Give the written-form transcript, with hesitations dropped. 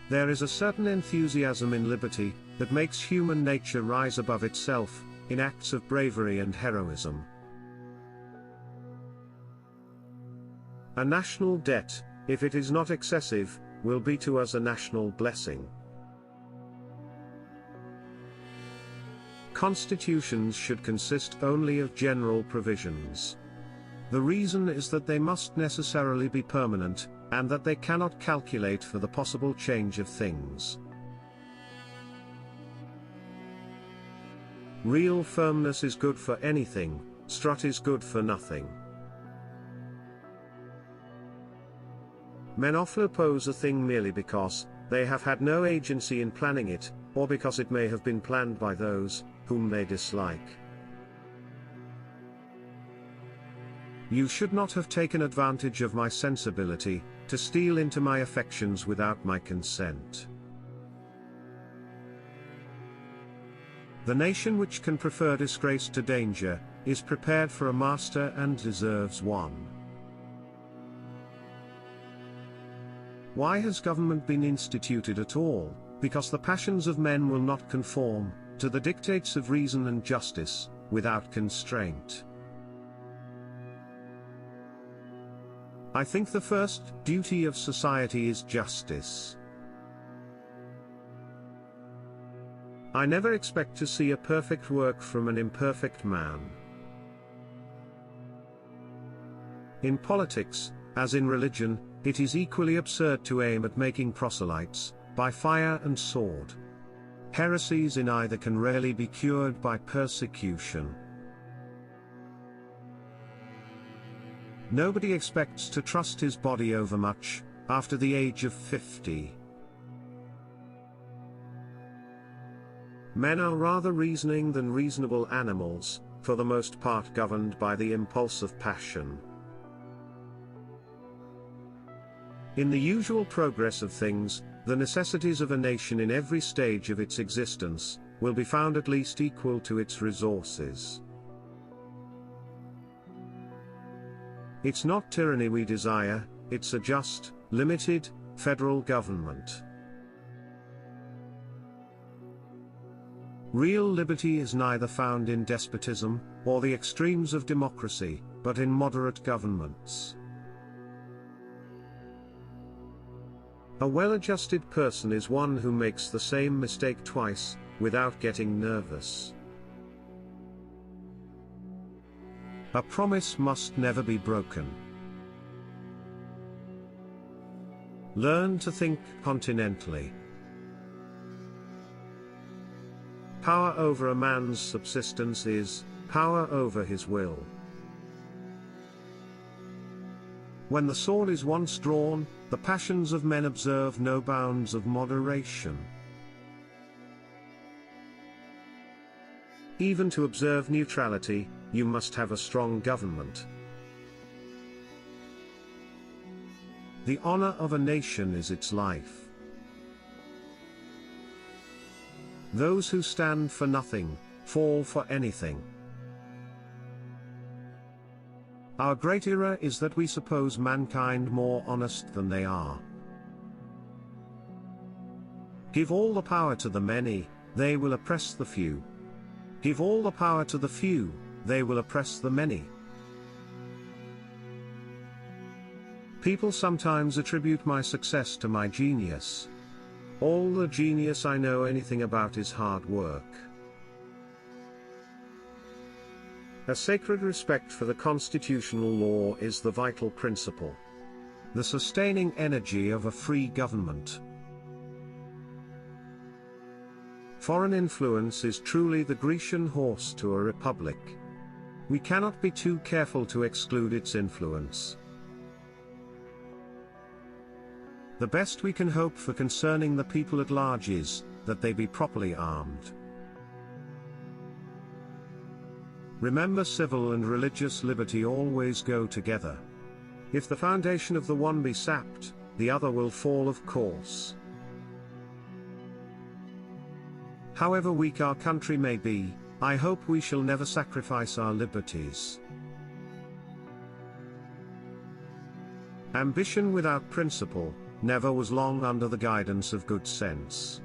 There is a certain enthusiasm in liberty that makes human nature rise above itself, in acts of bravery and heroism. A national debt, if it is not excessive, will be to us a national blessing. Constitutions should consist only of general provisions. The reason is that they must necessarily be permanent, and that they cannot calculate for the possible change of things. Real firmness is good for anything, strut is good for nothing. Men often oppose a thing merely because they have had no agency in planning it, or because it may have been planned by those whom they dislike. You should not have taken advantage of my sensibility, to steal into my affections without my consent. The nation which can prefer disgrace to danger, is prepared for a master and deserves one. Why has government been instituted at all? Because the passions of men will not conform to the dictates of reason and justice, without constraint. I think the first duty of society is justice. I never expect to see a perfect work from an imperfect man. In politics, as in religion, it is equally absurd to aim at making proselytes, by fire and sword. Heresies in either can rarely be cured by persecution. Nobody expects to trust his body overmuch, after the age of 50. Men are rather reasoning than reasonable animals, for the most part governed by the impulse of passion. In the usual progress of things, the necessities of a nation in every stage of its existence, will be found at least equal to its resources. It's not tyranny we desire, it's a just, limited, federal government. Real liberty is neither found in despotism, or the extremes of democracy, but in moderate governments. A well-adjusted person is one who makes the same mistake twice, without getting nervous. A promise must never be broken. Learn to think continentally. Power over a man's subsistence is power over his will. When the sword is once drawn, the passions of men observe no bounds of moderation. Even to observe neutrality, you must have a strong government. The honor of a nation is its life. Those who stand for nothing, fall for anything. Our great error is that we suppose mankind more honest than they are. Give all the power to the many, they will oppress the few. Give all the power to the few, they will oppress the many. People sometimes attribute my success to my genius. All the genius I know anything about is hard work. A sacred respect for the constitutional law is the vital principle, the sustaining energy of a free government. Foreign influence is truly the Grecian horse to a republic. We cannot be too careful to exclude its influence. The best we can hope for concerning the people at large is, that they be properly armed. Remember, civil and religious liberty always go together. If the foundation of the one be sapped, the other will fall, of course. However weak our country may be, I hope we shall never sacrifice our liberties. Ambition without principle never was long under the guidance of good sense.